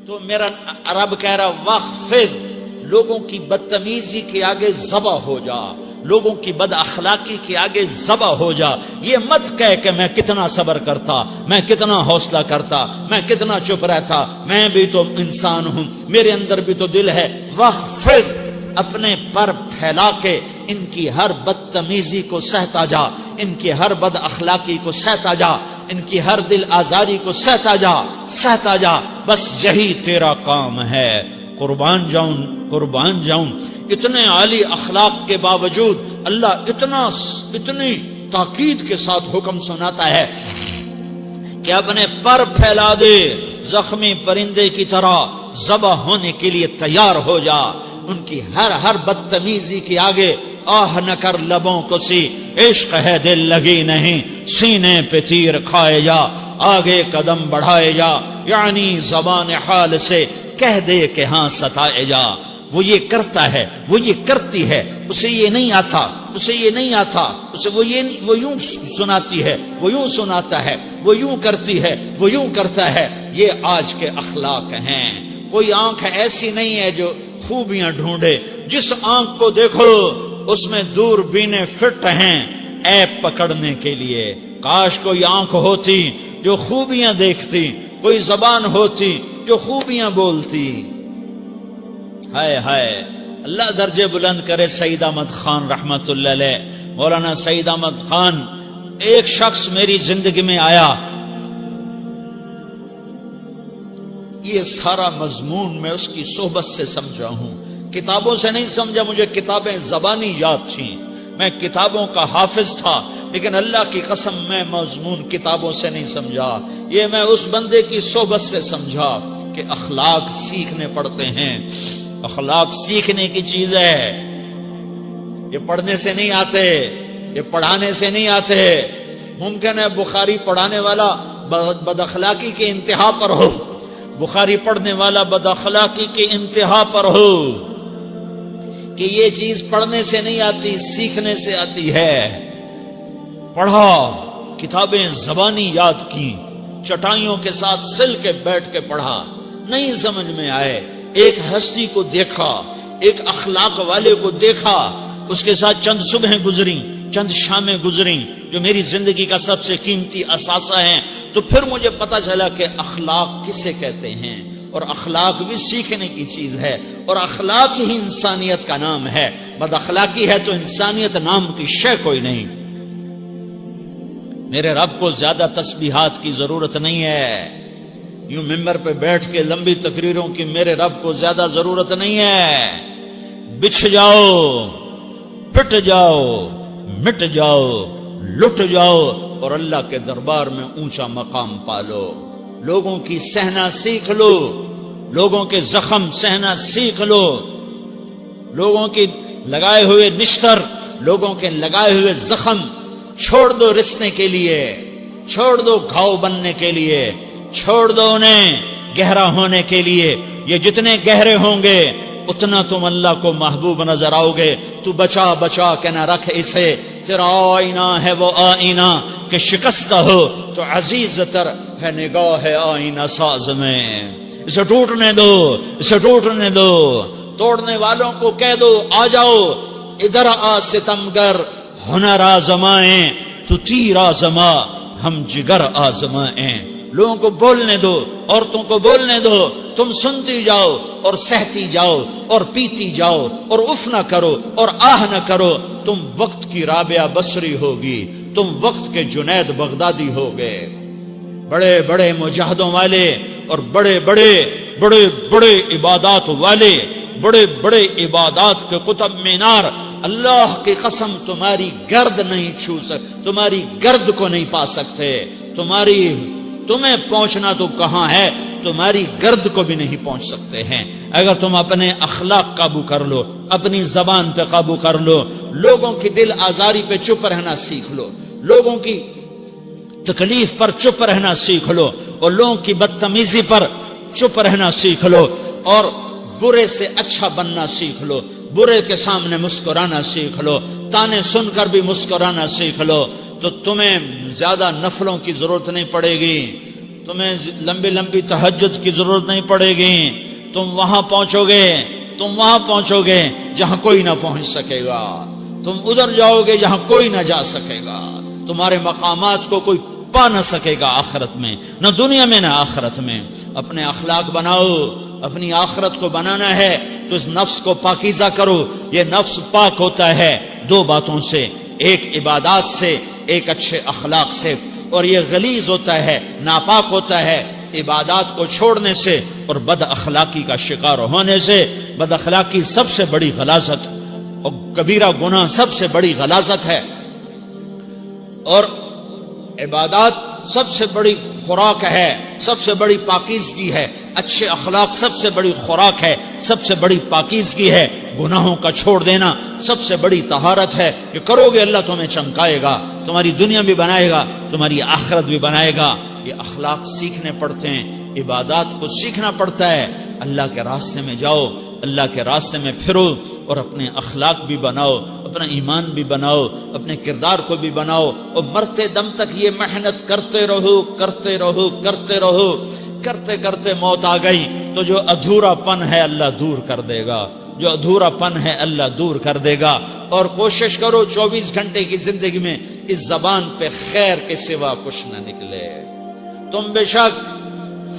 تو میرا رب کہہ رہا وخفض، لوگوں کی بدتمیزی کے آگے ذبح ہو جا، لوگوں کی بد اخلاقی کے آگے ذبح ہو جا. یہ مت کہہ کہ میں کتنا صبر کرتا، میں کتنا حوصلہ کرتا، میں کتنا چپ رہتا، میں بھی تو انسان ہوں، میرے اندر بھی تو دل ہے. وخفض، اپنے پر پھیلا کے ان کی ہر بدتمیزی کو سہتا جا، ان کی ہر بد اخلاقی کو سہتا جا، ان کی ہر دل آزاری کو سہتا جا، سہتا جا. بس یہی تیرا کام ہے. قربان جاؤں، قربان جاؤں. اتنے عالی اخلاق کے باوجود اللہ اتنی تاکید کے ساتھ حکم سناتا ہے کہ اپنے پر پھیلا دے، زخمی پرندے کی طرح ذبح ہونے کے لیے تیار ہو جا. ان کی ہر بدتمیزی کے آگے آہ نہ کر لبوں کو سی، عشق ہے دل لگی نہیں، سینے پہ تیر کھائے جا، آگے قدم بڑھائے جا. یعنی زبان حال سے کہہ دے کہ ہاں ستائے جا. وہ یہ کرتا ہے، وہ یہ کرتی ہے، اسے یہ نہیں آتا، اسے یہ نہیں آتا، اسے وہ یوں سناتی ہے، وہ یوں سناتا ہے، وہ یوں کرتی ہے، وہ یوں کرتا ہے. یہ آج کے اخلاق ہیں. کوئی آنکھ ایسی نہیں ہے جو خوبیاں ڈھونڈے. جس آنکھ کو دیکھو اس میں دوربینیں فٹ ہیں عیب پکڑنے کے لیے. کاش کوئی آنکھ ہوتی جو خوبیاں دیکھتی، کوئی زبان ہوتی جو خوبیاں بولتی. ہائے ہائے، اللہ درجے بلند کرے. سعید احمد خان رحمت اللہ علیہ، مولانا سعید احمد خان، ایک شخص میری زندگی میں آیا. یہ سارا مضمون میں اس کی صحبت سے سمجھا ہوں، کتابوں سے نہیں سمجھا. مجھے کتابیں زبانی یاد تھیں، میں کتابوں کا حافظ تھا، لیکن اللہ کی قسم میں مضمون کتابوں سے نہیں سمجھا. یہ میں اس بندے کی صحبت سے سمجھا کہ اخلاق سیکھنے پڑتے ہیں. اخلاق سیکھنے کی چیز ہے، یہ پڑھنے سے نہیں آتے، یہ پڑھانے سے نہیں آتے. ممکن ہے بخاری پڑھانے والا بد اخلاقی کے انتہا پر ہو، بخاری پڑھنے والا بد اخلاقی کے انتہا پر ہو، کہ یہ چیز پڑھنے سے نہیں آتی، سیکھنے سے آتی ہے. پڑھا، کتابیں زبانی یاد کی، چٹائیوں کے ساتھ سل کے بیٹھ کے پڑھا. نہیں سمجھ میں آئے، ایک ہستی کو دیکھا، ایک اخلاق والے کو دیکھا، اس کے ساتھ چند صبحیں گزری، چند شامیں گزری جو میری زندگی کا سب سے قیمتی اثاثہ ہیں. تو پھر مجھے پتا چلا کہ اخلاق کسے کہتے ہیں، اور اخلاق بھی سیکھنے کی چیز ہے، اور اخلاق ہی انسانیت کا نام ہے. بد اخلاقی ہے تو انسانیت نام کی شے کوئی نہیں. میرے رب کو زیادہ تسبیحات کی ضرورت نہیں ہے. یوں ممبر پہ بیٹھ کے لمبی تقریروں کی میرے رب کو زیادہ ضرورت نہیں ہے. بچھ جاؤ، پٹ جاؤ، مٹ جاؤ، لٹ جاؤ، اور اللہ کے دربار میں اونچا مقام پالو. لوگوں کی سہنا سیکھ لو، لوگوں کے زخم سہنا سیکھ لو، لوگوں کی لگائے ہوئے نشتر، لوگوں کے لگائے ہوئے زخم چھوڑ دو رسنے کے لیے، چھوڑ دو گھاؤ بننے کے لیے، چھوڑ دو انہیں گہرا ہونے کے لیے. یہ جتنے گہرے ہوں گے اتنا تم اللہ کو محبوب نظر آؤ گے. تو بچا بچا کے نہ رکھ اسے، تیرا آئینہ ہے وہ آئینہ کہ شکستہ ہو تو عزیز تر ہے نگاہ آئینہ ساز میں. اسے ٹوٹنے دو، اسے ٹوٹنے دو. توڑنے والوں کو کہہ دو آ جاؤ ادھر آ ستمگر، ہنر آزمائیں تو تیر آزما، ہم جگر آزمائیں. لوگوں کو بولنے دو، عورتوں کو بولنے دو، تم سنتی جاؤ اور سہتی جاؤ اور پیتی جاؤ اور اف نہ کرو اور آہ نہ کرو. تم وقت کی رابعہ بصری ہوگی، تم وقت کے جنید بغدادی ہوگے. بڑے بڑے مجاہدوں والے اور بڑے بڑے بڑے بڑے عبادات والے، بڑے بڑے عبادات کے قطب مینار، اللہ کی قسم تمہاری گرد نہیں چھو تمہاری گرد کو نہیں پا سکتے. تمہیں پہنچنا تو کہاں ہے، تمہاری گرد کو بھی نہیں پہنچ سکتے ہیں. اگر تم اپنے اخلاق قابو کر لو، اپنی زبان پہ قابو کر لو، لوگوں کی دل آزاری پہ چپ رہنا سیکھ لو، لوگوں کی تکلیف پر چپ رہنا سیکھ لو، اور لوگوں کی بدتمیزی پر چپ رہنا سیکھ لو، اور برے سے اچھا بننا سیکھ لو، برے کے سامنے مسکرانا سیکھ لو، تانے سن کر بھی مسکرانا سیکھ لو، تو تمہیں زیادہ نفلوں کی ضرورت نہیں پڑے گی. تمہیں لمبی لمبی تہجد کی ضرورت نہیں پڑے گی. تم وہاں پہنچو گے جہاں کوئی نہ پہنچ سکے گا. تم ادھر جاؤ گے جہاں کوئی نہ جا سکے گا. تمہارے مقامات کو کوئی پا نہ سکے گا آخرت میں، نہ دنیا میں نہ آخرت میں. اپنے اخلاق بناؤ. اپنی آخرت کو بنانا ہے تو اس نفس کو پاکیزہ کرو. یہ نفس پاک ہوتا ہے دو باتوں سے، ایک عبادات سے، ایک اچھے اخلاق سے. اور یہ غلیظ ہوتا ہے، ناپاک ہوتا ہے عبادات کو چھوڑنے سے اور بد اخلاقی کا شکار ہونے سے. بد اخلاقی سب سے بڑی غلاظت اور کبیرہ گناہ سب سے بڑی غلاظت ہے، اور عبادات سب سے بڑی خوراک ہے، سب سے بڑی پاکیزگی ہے. اچھے اخلاق سب سے بڑی خوراک ہے، سب سے بڑی پاکیزگی ہے. گناہوں کا چھوڑ دینا سب سے بڑی طہارت ہے. یہ کرو گے اللہ تمہیں چمکائے گا، تمہاری دنیا بھی بنائے گا، تمہاری آخرت بھی بنائے گا. یہ اخلاق سیکھنے پڑتے ہیں، عبادات کو سیکھنا پڑتا ہے. اللہ کے راستے میں جاؤ، اللہ کے راستے میں پھرو، اور اپنے اخلاق بھی بناؤ، اپنا ایمان بھی بناؤ، اپنے کردار کو بھی بناؤ. اور مرتے دم تک یہ محنت کرتے رہو. کرتے کرتے موت آ گئی تو جو ادھورا پن ہے اللہ دور کر دے گا. جو ادھورا پن ہے اللہ دور کر دے گا. اور کوشش کرو 24 گھنٹے کی زندگی میں اس زبان پہ خیر کے سوا کچھ نہ نکلے. تم بے شک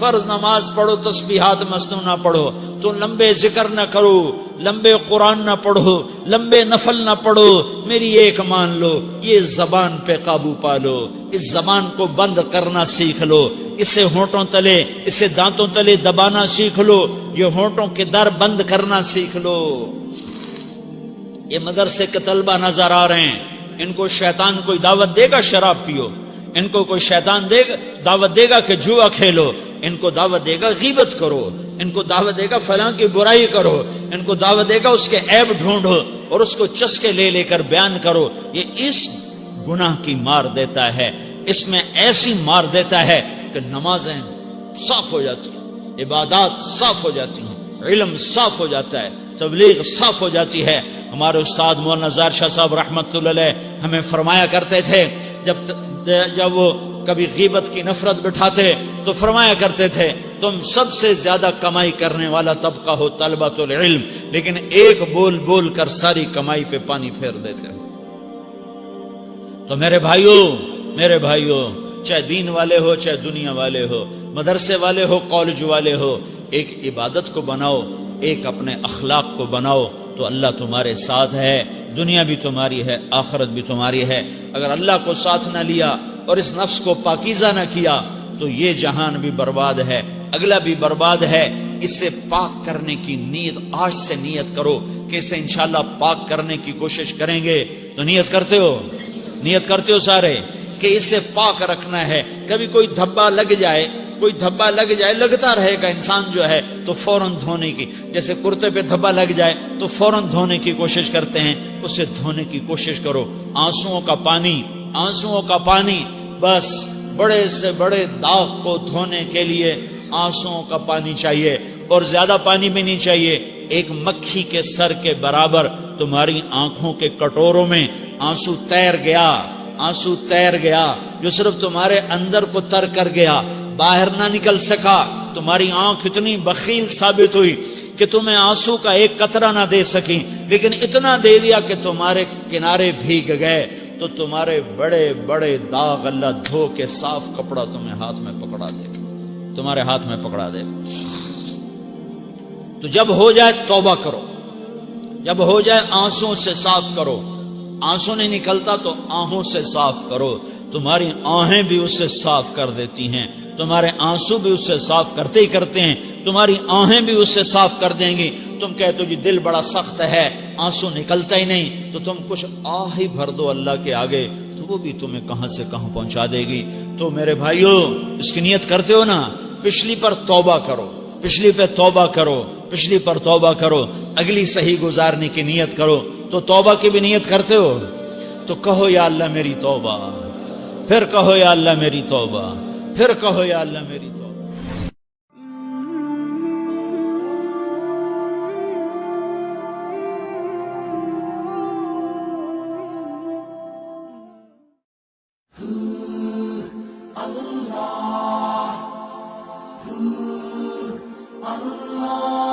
فرض نماز پڑھو، تسبیحات مسنون نہ پڑھو، تو لمبے ذکر نہ کرو، لمبے قرآن نہ پڑھو، لمبے نفل نہ پڑھو. میری ایک مان لو، یہ زبان پہ قابو پا لو. اس زبان کو بند کرنا سیکھ لو. اسے ہونٹوں تلے، اسے دانتوں تلے دبانا سیکھ لو. یہ ہونٹوں کے در بند کرنا سیکھ لو. یہ مدرسے کے طلبہ نظر آ رہے ہیں، ان کو شیطان کوئی دعوت دے گا شراب پیو، ان کو کوئی شیطان دعوت دے گا کہ جوا کھیلو، ان کو دعوت دے گا غیبت کرو، ان کو دعوت دے گا فلاں کی برائی کرو، ان کو دعوت دے گا اس کے عیب ڈھونڈو اور اس کو چسکے لے لے کر بیان کرو. یہ اس گناہ کی مار دیتا ہے، اس میں ایسی مار دیتا ہے کہ نمازیں صاف ہو جاتی ہیں، عبادات صاف ہو جاتی ہیں، علم صاف ہو جاتا ہے، تبلیغ صاف ہو جاتی ہے. ہمارے استاد مولانا زار شاہ صاحب رحمت اللہ علیہ ہمیں فرمایا کرتے تھے، جب وہ کبھی غیبت کی نفرت بٹھاتے تو فرمایا کرتے تھے تم سب سے زیادہ کمائی کرنے والا طبقہ ہو طلبۃ العلم، لیکن ایک بول بول کر ساری کمائی پہ پانی پھیر دیتے ہو. تو میرے بھائیوں چاہے دین والے ہو، چاہے دنیا والے ہو، مدرسے والے ہو، کالج والے ہو، ایک عبادت کو بناؤ، ایک اپنے اخلاق کو بناؤ تو اللہ تمہارے ساتھ ہے. دنیا بھی تمہاری ہے، آخرت بھی تمہاری ہے. اگر اللہ کو ساتھ نہ لیا اور اس نفس کو پاکیزہ نہ کیا تو یہ جہان بھی برباد ہے، اگلا بھی برباد ہے. اسے پاک کرنے کی نیت آج سے نیت کرو کہ اسے انشاءاللہ پاک کرنے کی کوشش کریں گے. تو نیت کرتے ہو سارے کہ اسے پاک رکھنا ہے. کبھی کوئی دھبا لگ جائے، لگتا رہے گا انسان جو ہے تو فوراً دھونے کی، جیسے کرتے پہ دھبا لگ جائے تو فوراً دھونے کی کوشش کرتے ہیں، اسے دھونے کی کوشش کرو. آنسوؤں کا پانی بس بڑے سے بڑے داغ کو دھونے کے لیے آنسوؤں کا پانی چاہیے، اور زیادہ پانی بھی نہیں چاہیے. ایک مکھی کے سر کے برابر تمہاری آنکھوں کے کٹوروں میں آنسو تیر گیا جو صرف تمہارے اندر کو تر کر گیا، باہر نہ نکل سکا. تمہاری آنکھ اتنی بخیل ثابت ہوئی کہ تمہیں آنسو کا ایک قطرہ نہ دے سکی، لیکن اتنا دے دیا کہ تمہارے کنارے بھیگ گئے. تو تمہارے بڑے بڑے داغ اللہ دھو کے صاف کپڑا تمہیں ہاتھ میں پکڑا دے گا. تو جب ہو جائے توبہ کرو، جب ہو جائے آنسوں سے صاف کرو. آنسو نہیں نکلتا تو آہوں سے صاف کرو. تمہاری آہیں بھی اسے صاف کر دیتی ہیں، تمہارے آنسو بھی اسے صاف کرتے ہی کرتے ہیں، تمہاری آہیں بھی اسے صاف کر دیں گی. تم کہتے ہو جی دل بڑا سخت ہے، آنسو نکلتا ہی نہیں، تو تم کچھ آہ ہی بھر دو اللہ کے آگے، تو وہ بھی تمہیں کہاں سے کہاں پہنچا دے گی. تو میرے بھائیو اس کی نیت کرتے ہو نا، پچھلی پر توبہ کرو، اگلی صحیح گزارنے کی نیت کرو. تو توبہ کی بھی نیت کرتے ہو تو کہو یا اللہ میری توبہ، پھر کہو یا اللہ میری توبہ، پھر کہو یا اللہ میری توبہ. اللہ